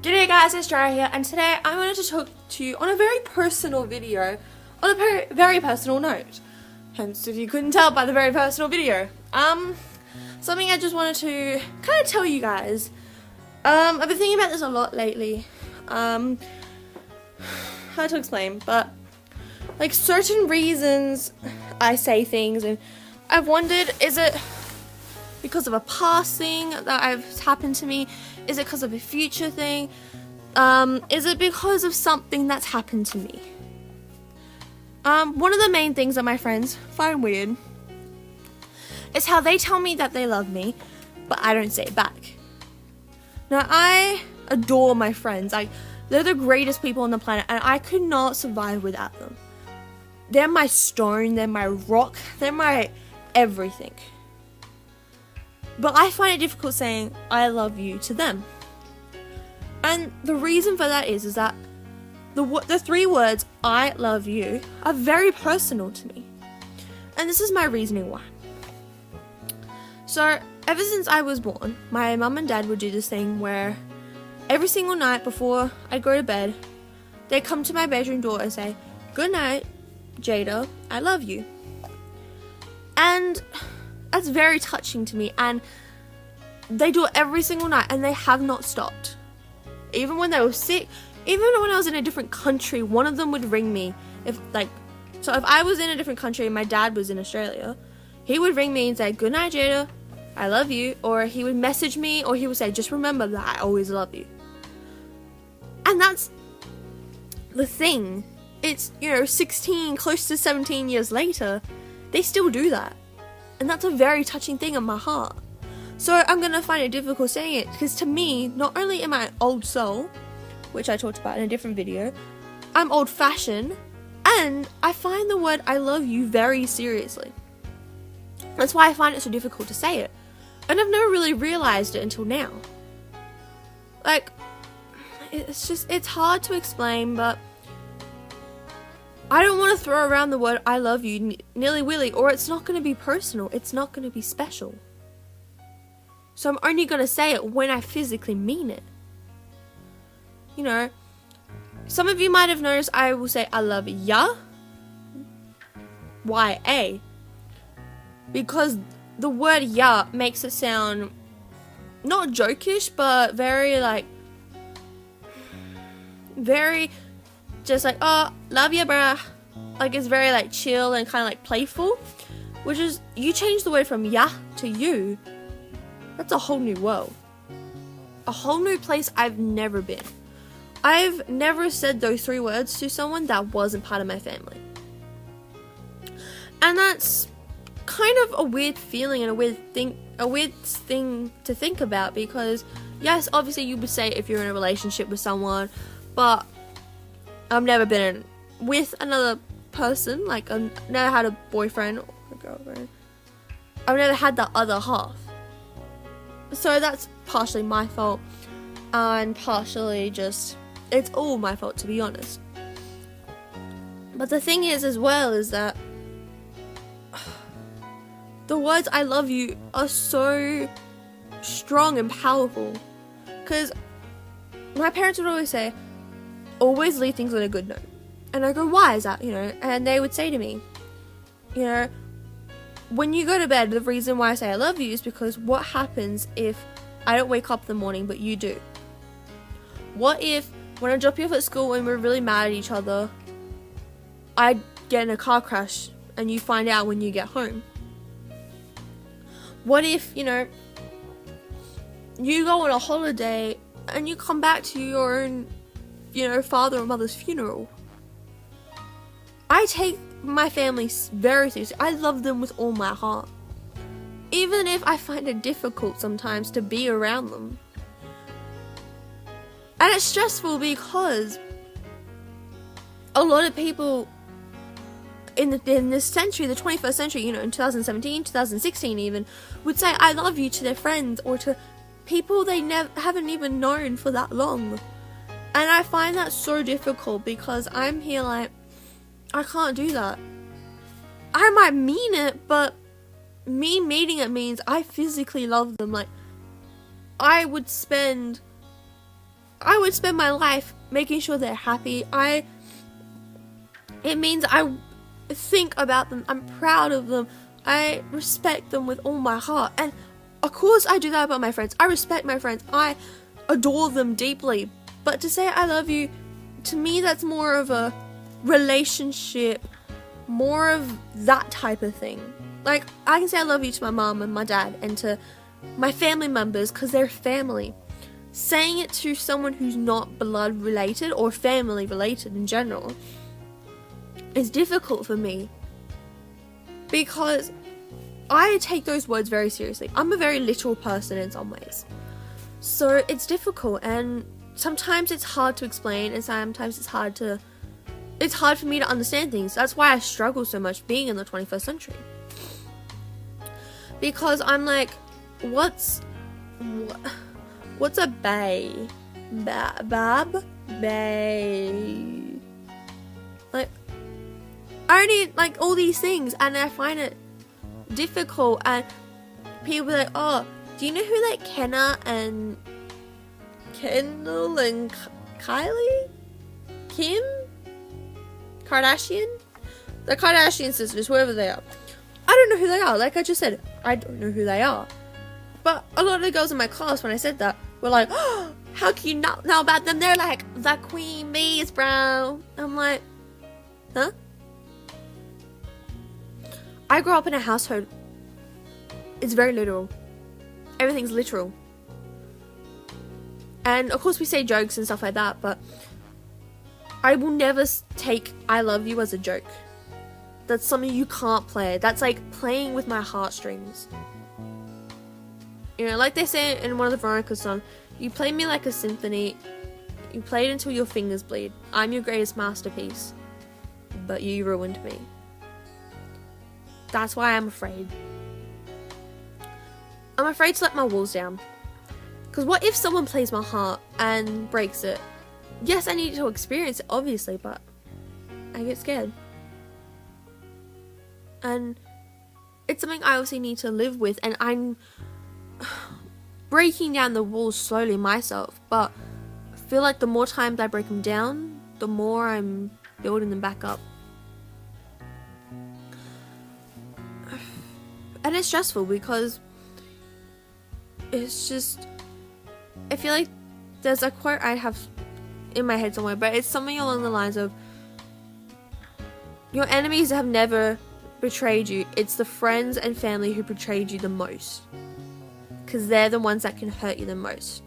G'day guys, it's Jara here, and today I wanted to talk to you on a very personal video, on a very personal note. Hence, if you couldn't tell by the very personal video. Something I just wanted to kind of tell you guys. I've been thinking about this a lot lately. Hard to explain, but like certain reasons I say things, and I've wondered, is it because of a past thing that has happened to me? Is it because of a future thing? Is it because of something that's happened to me? One of the main things that my friends find weird is how they tell me that they love me, but I don't say it back. Now, I adore my friends. They're the greatest people on the planet, and I could not survive without them. They're my stone, they're my rock, they're my everything. But I find it difficult saying I love you to them. And the reason for that is that the three words I love you are very personal to me. And this is my reasoning why. So, ever since I was born, my mum and dad would do this thing where every single night before I go to bed, they come to my bedroom door and say, "Good night, Jada, I love you." And that's very touching to me, and they do it every single night, and they have not stopped. Even when they were sick, even when I was in a different country, one of them would ring me. If I was in a different country and my dad was in Australia, he would ring me and say, "Good night, Jada, I love you." Or he would message me, or he would say, "Just remember that I always love you." And that's the thing. It's, 16, close to 17 years later, they still do that. And that's a very touching thing in my heart. So I'm going to find it difficult saying it, because to me, not only am I an old soul, which I talked about in a different video, I'm old-fashioned, and I find the word I love you very seriously. That's why I find it so difficult to say it. And I've never really realized it until now. It's hard to explain, but I don't want to throw around the word I love you nilly-willy, or it's not going to be personal, it's not going to be special. So I'm only going to say it when I physically mean it. Some of you might have noticed I will say I love ya, Y-A, because the word ya makes it sound not jokish, but very just like, "Oh, love ya, bruh." It's very chill and kind of playful, which is, you change the word from ya to you, that's a whole new world, a whole new place I've never been. I've never said those three words to someone that wasn't part of my family, and that's kind of a weird feeling and a weird thing to think about, because yes, obviously you would say it if you're in a relationship with someone, but I've never been with another person, I've never had a boyfriend or a girlfriend. I've never had that other half. So that's partially my fault, and partially just, it's all my fault, to be honest. But the thing is, as well, is that the words I love you are so strong and powerful. Because my parents would always say, always leave things on a good note. And I go, why is that, And they would say to me, when you go to bed, the reason why I say I love you is because what happens if I don't wake up in the morning but you do? What if when I drop you off at school and we're really mad at each other, I get in a car crash and you find out when you get home? What if, you go on a holiday and you come back to your own, father or mother's funeral? I take my family very seriously. I love them with all my heart, even if I find it difficult sometimes to be around them. And it's stressful because a lot of people in this century, the 21st century, in 2017, 2016 even, would say I love you to their friends or to people they haven't even known for that long. And I find that so difficult, because I'm here I can't do that. I might mean it, but me meaning it means I physically love them. I would spend I would spend my life making sure they're happy. It means I think about them. I'm proud of them. I respect them with all my heart. And of course I do that about my friends. I respect my friends. I adore them deeply. But to say I love you, to me that's more of a relationship, more of that type of thing. Like, I can say I love you to my mom and my dad and to my family members because they're family. Saying it to someone who's not blood related or family related in general is difficult for me because I take those words very seriously. I'm a very literal person in some ways. So it's difficult, and sometimes it's hard to explain, and sometimes it's hard for me to understand things. That's why I struggle so much being in the 21st century. Because I'm like, what's a bae? Bab? Bae. Like, I need, like, all these things, and I find it difficult, and people be like, oh, do you know who, like, Kendall and Kylie? Kim? Kardashian? The Kardashian sisters, whoever they are. I don't know who they are. Like I just said, I don't know who they are. But a lot of the girls in my class, when I said that, were like, oh, how can you not know about them? They're like the queen bees, bro. I'm like, huh? I grew up in a household. It's very literal. Everything's literal. And of course we say jokes and stuff like that, but I will never take I love you as a joke. That's something you can't play. That's like playing with my heartstrings. You know, like they say in one of the Veronica songs, you play me like a symphony. You play it until your fingers bleed. I'm your greatest masterpiece. But you ruined me. That's why I'm afraid. I'm afraid to let my walls down. Because what if someone plays my heart and breaks it? Yes, I need to experience it, obviously, but I get scared. And it's something I obviously need to live with, and I'm breaking down the walls slowly myself, but I feel like the more times I break them down, the more I'm building them back up. And it's stressful because it's just, I feel like there's a quote I have in my head somewhere, but it's something along the lines of, your enemies have never betrayed you. It's the friends and family who betrayed you the most, because they're the ones that can hurt you the most.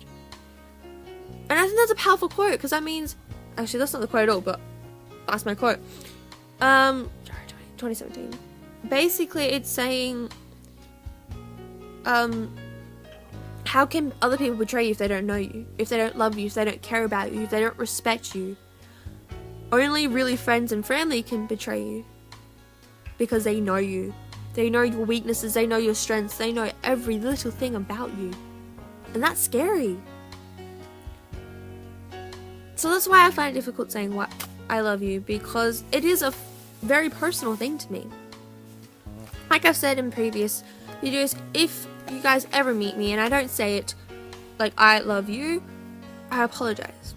And I think that's a powerful quote, because that means, actually that's not the quote at all, but that's my quote. 2017. Basically it's saying, how can other people betray you if they don't know you, if they don't love you, if they don't care about you, if they don't respect you? Only really friends and family can betray you, because they know you. They know your weaknesses, they know your strengths, they know every little thing about you. And that's scary. So that's why I find it difficult saying what I love you, because it is a very personal thing to me. Like I've said in previous videos, if you guys ever meet me and I don't say it like I love you, I apologize.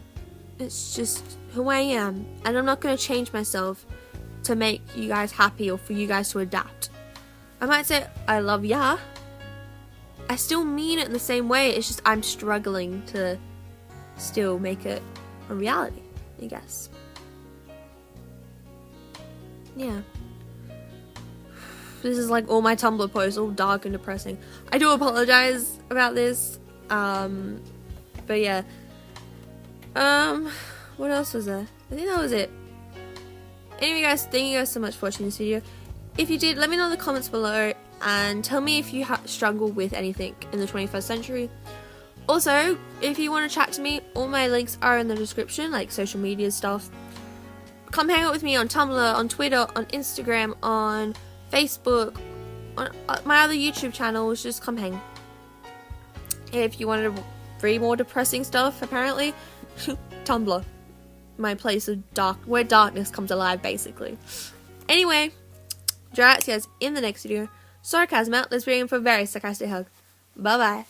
It's just who I am, and I'm not going to change myself to make you guys happy or for you guys to adapt. I might say I love ya. I still mean it in the same way, it's just I'm struggling to still make it a reality, I guess. Yeah. This is like all my Tumblr posts, all dark and depressing. I do apologize about this. But yeah. What else was there? I think that was it. Anyway guys, thank you guys so much for watching this video. If you did, let me know in the comments below and tell me if you struggle with anything in the 21st century. Also, if you want to chat to me, all my links are in the description, like social media stuff. Come hang out with me on Tumblr, on Twitter, on Instagram, on Facebook, on my other YouTube channels. Just come hang. If you wanted to read more depressing stuff, apparently, Tumblr. My place of where darkness comes alive, basically. Anyway, I'll see you guys in the next video. Sarcasm out. Let's bring in for a very sarcastic hug. Bye bye.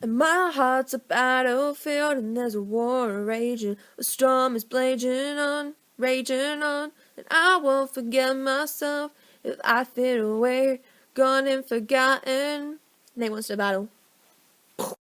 And my heart's a battlefield, and there's a war raging. A storm is raging on. And I won't forget myself if I fade away, gone and forgotten. Nate wants to battle.